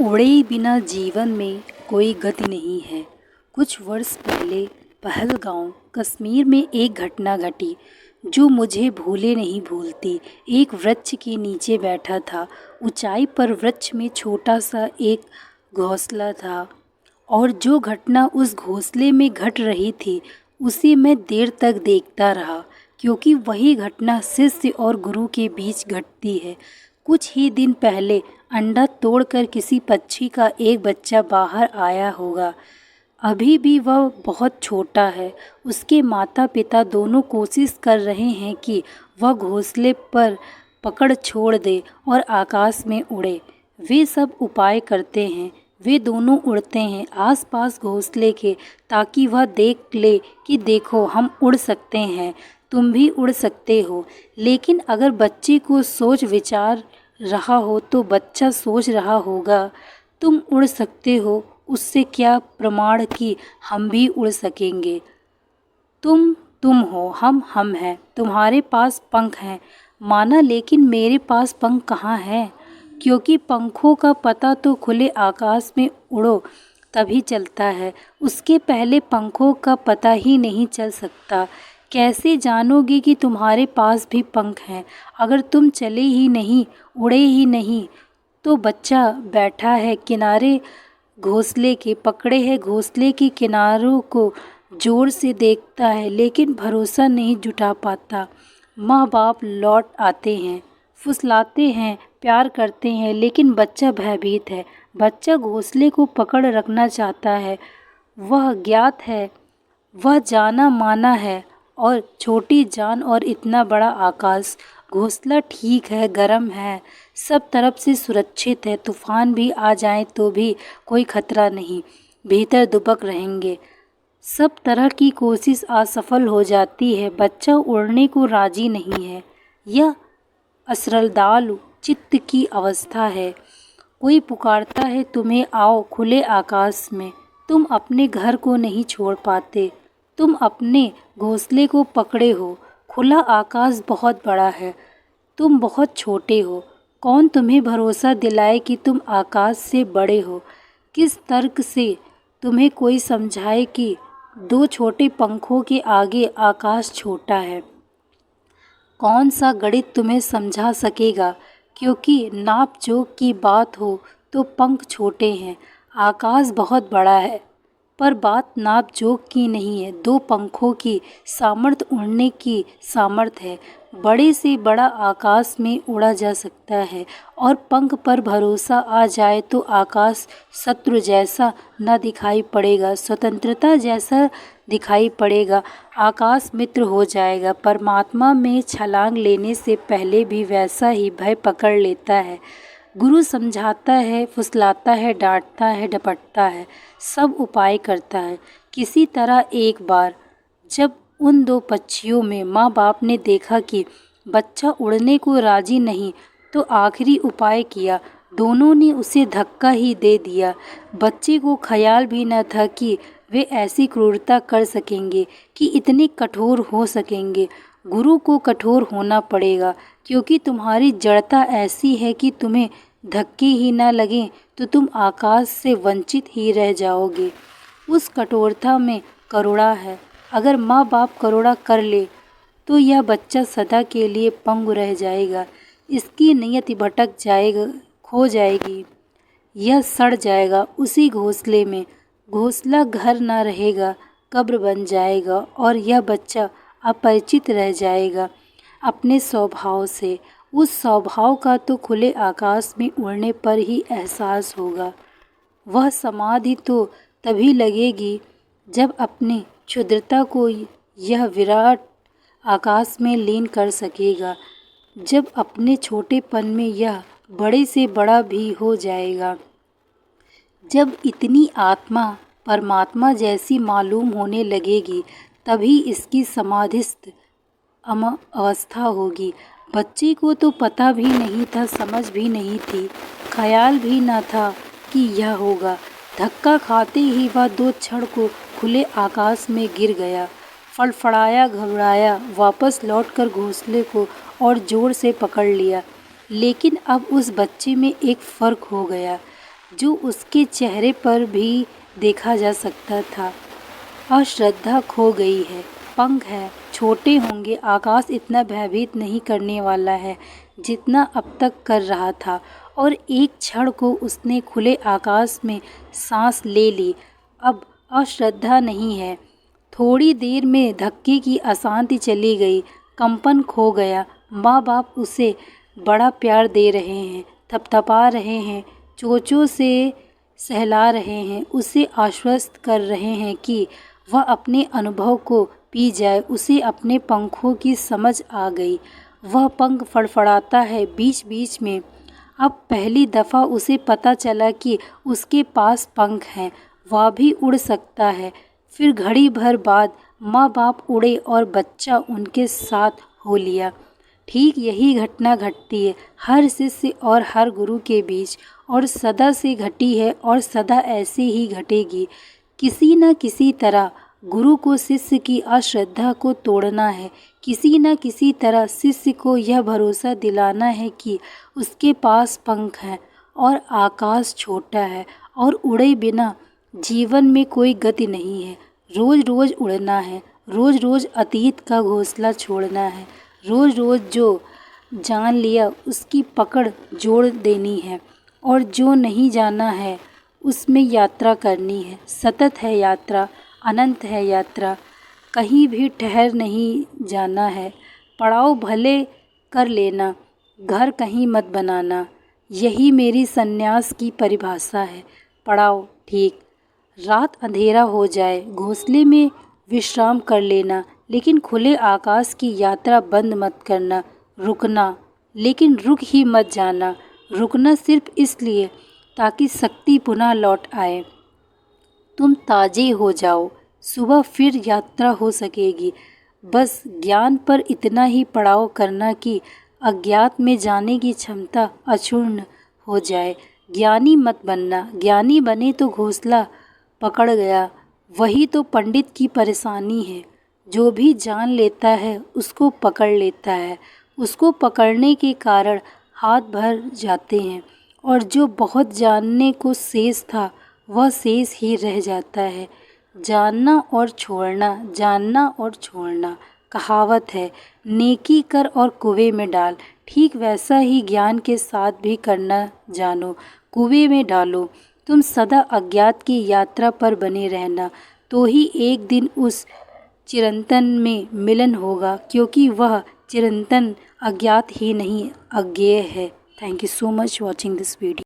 उड़े बिना जीवन में कोई गति नहीं है। कुछ वर्ष पहले पहलगांव कश्मीर में एक घटना घटी जो मुझे भूले नहीं भूलती। एक वृक्ष के नीचे बैठा था। ऊंचाई पर वृक्ष में छोटा सा एक घोंसला था और जो घटना उस घोंसले में घट रही थी उसे मैं देर तक देखता रहा, क्योंकि वही घटना शिष्य और गुरु के बीच घटती है। कुछ ही दिन पहले अंडा तोड़कर किसी पक्षी का एक बच्चा बाहर आया होगा। अभी भी वह बहुत छोटा है। उसके माता पिता दोनों कोशिश कर रहे हैं कि वह घोंसले पर पकड़ छोड़ दे और आकाश में उड़े। वे सब उपाय करते हैं। वे दोनों उड़ते हैं आसपास घोंसले के, ताकि वह देख ले कि देखो, हम उड़ सकते हैं, तुम भी उड़ सकते हो। लेकिन अगर बच्चे को सोच विचार रहा हो तो बच्चा सोच रहा होगा, तुम उड़ सकते हो, उससे क्या प्रमाण कि हम भी उड़ सकेंगे। तुम हो, हम हैं। तुम्हारे पास पंख हैं माना, लेकिन मेरे पास पंख कहाँ हैं? क्योंकि पंखों का पता तो खुले आकाश में उड़ो तभी चलता है, उसके पहले पंखों का पता ही नहीं चल सकता। कैसे जानोगे कि तुम्हारे पास भी पंख हैं अगर तुम चले ही नहीं, उड़े ही नहीं? तो बच्चा बैठा है किनारे घोंसले के, पकड़े है घोंसले के किनारों को, जोर से देखता है लेकिन भरोसा नहीं जुटा पाता। माँ बाप लौट आते हैं, फुसलाते हैं, प्यार करते हैं, लेकिन बच्चा भयभीत है। बच्चा घोंसले को पकड़ रखना चाहता है। वह ज्ञात है, वह जाना माना है, और छोटी जान और इतना बड़ा आकाश। घोंसला ठीक है, गर्म है, सब तरफ से सुरक्षित है। तूफान भी आ जाए तो भी कोई खतरा नहीं, भीतर दुबक रहेंगे। सब तरह की कोशिश असफल हो जाती है। बच्चा उड़ने को राजी नहीं है। यह असरदालु चित्त की अवस्था है। कोई पुकारता है तुम्हें, आओ खुले आकाश में। तुम अपने घर को नहीं छोड़ पाते। तुम अपने घोंसले को पकड़े हो। खुला आकाश बहुत बड़ा है, तुम बहुत छोटे हो। कौन तुम्हें भरोसा दिलाए कि तुम आकाश से बड़े हो? किस तर्क से तुम्हें कोई समझाए कि दो छोटे पंखों के आगे आकाश छोटा है? कौन सा गणित तुम्हें समझा सकेगा? क्योंकि नाप जोख की बात हो तो पंख छोटे हैं, आकाश बहुत बड़ा है। पर बात नाप जोख की नहीं है, दो पंखों की सामर्थ्य, उड़ने की सामर्थ्य है। बड़े से बड़ा आकाश में उड़ा जा सकता है, और पंख पर भरोसा आ जाए तो आकाश शत्रु जैसा न दिखाई पड़ेगा, स्वतंत्रता जैसा दिखाई पड़ेगा। आकाश मित्र हो जाएगा। परमात्मा में छलांग लेने से पहले भी वैसा ही भय पकड़ लेता है। गुरु समझाता है, फुसलाता है, डांटता है, डपटता है, सब उपाय करता है। किसी तरह एक बार जब उन दो पक्षियों में माँ बाप ने देखा कि बच्चा उड़ने को राजी नहीं, तो आखिरी उपाय किया। दोनों ने उसे धक्का ही दे दिया। बच्चे को ख्याल भी न था कि वे ऐसी क्रूरता कर सकेंगे, कि इतने कठोर हो सकेंगे। गुरु को कठोर होना पड़ेगा, क्योंकि तुम्हारी जड़ता ऐसी है कि तुम्हें धक्के ही ना लगें तो तुम आकाश से वंचित ही रह जाओगे। उस कठोरता में करुणा है। अगर माँ बाप करुणा कर ले तो यह बच्चा सदा के लिए पंगु रह जाएगा। इसकी नियति भटक जाएगा, खो जाएगी, यह सड़ जाएगा उसी घोंसले में। घोंसला घर ना रहेगा, कब्र बन जाएगा, और यह बच्चा अपरिचित रह जाएगा अपने स्वभाव से। उस स्वभाव का तो खुले आकाश में उड़ने पर ही एहसास होगा। वह समाधि तो तभी लगेगी जब अपनी क्षुद्रता को यह विराट आकाश में लीन कर सकेगा, जब अपने छोटेपन में यह बड़े से बड़ा भी हो जाएगा, जब इतनी आत्मा परमात्मा जैसी मालूम होने लगेगी, तभी इसकी समाधिस्थ अवस्था होगी। बच्चे को तो पता भी नहीं था, समझ भी नहीं थी, ख्याल भी न था कि यह होगा। धक्का खाते ही वह दो क्षण को खुले आकाश में गिर गया। फड़फड़ाया, घबराया, वापस लौटकर घोंसले को और जोर से पकड़ लिया। लेकिन अब उस बच्चे में एक फ़र्क हो गया। जो उसके चेहरे पर भी देखा जा सकता था। अश्रद्धा खो गई है। पंख है, छोटे होंगे, आकाश इतना भयभीत नहीं करने वाला है जितना अब तक कर रहा था। और एक क्षण को उसने खुले आकाश में सांस ले ली। अब अश्रद्धा नहीं है। थोड़ी देर में धक्के की अशांति चली गई, कंपन खो गया। माँ बाप उसे बड़ा प्यार दे रहे हैं, थपथपा रहे हैं, चोंचों से सहला रहे हैं, उसे आश्वस्त कर रहे हैं कि वह अपने अनुभव को पी जाए। उसे अपने पंखों की समझ आ गई। वह पंख फड़फड़ाता है बीच बीच में। अब पहली दफ़ा उसे पता चला कि उसके पास पंख हैं, वह भी उड़ सकता है। फिर घड़ी भर बाद माँ बाप उड़े और बच्चा उनके साथ हो लिया। ठीक यही घटना घटती है हर शिष्य और हर गुरु के बीच, और सदा से घटी है और सदा ऐसे ही घटेगी। किसी न किसी तरह गुरु को शिष्य की अश्रद्धा को तोड़ना है। किसी न किसी तरह शिष्य को यह भरोसा दिलाना है कि उसके पास पंख हैं और आकाश छोटा है और उड़े बिना जीवन में कोई गति नहीं है। रोज़ रोज़ उड़ना है, रोज़ रोज़ अतीत का घोंसला छोड़ना है, रोज़ रोज़ जो जान लिया उसकी पकड़ जोड़ देनी है, और जो नहीं जाना है उसमें यात्रा करनी है। सतत है यात्रा, अनंत है यात्रा, कहीं भी ठहर नहीं जाना है। पड़ाव भले कर लेना, घर कहीं मत बनाना, यही मेरी सन्यास की परिभाषा है। पड़ाव ठीक, रात अंधेरा हो जाए, घोंसले में विश्राम कर लेना, लेकिन खुले आकाश की यात्रा बंद मत करना। रुकना, लेकिन रुक ही मत जाना। रुकना सिर्फ इसलिए ताकि शक्ति पुनः लौट आए, तुम ताजे हो जाओ, सुबह फिर यात्रा हो सकेगी। बस ज्ञान पर इतना ही पड़ाव करना कि अज्ञात में जाने की क्षमता अक्षुण्ण हो जाए। ज्ञानी मत बनना, ज्ञानी बने तो घोंसला पकड़ गया, वही तो पंडित की परेशानी है। जो भी जान लेता है उसको पकड़ लेता है, उसको पकड़ने के कारण हाथ भर जाते हैं, और जो बहुत जानने को शेष था वह शेष ही रह जाता है। जानना और छोड़ना, जानना और छोड़ना, कहावत है, नेकी कर और कुएं में डाल। ठीक वैसा ही ज्ञान के साथ भी करना जानो, कुएं में डालो। तुम सदा अज्ञात की यात्रा पर बने रहना, तो ही एक दिन उस चिरंतन में मिलन होगा, क्योंकि वह चिरंतन अज्ञात ही नहीं अज्ञेय है। Thank you so much watching this video.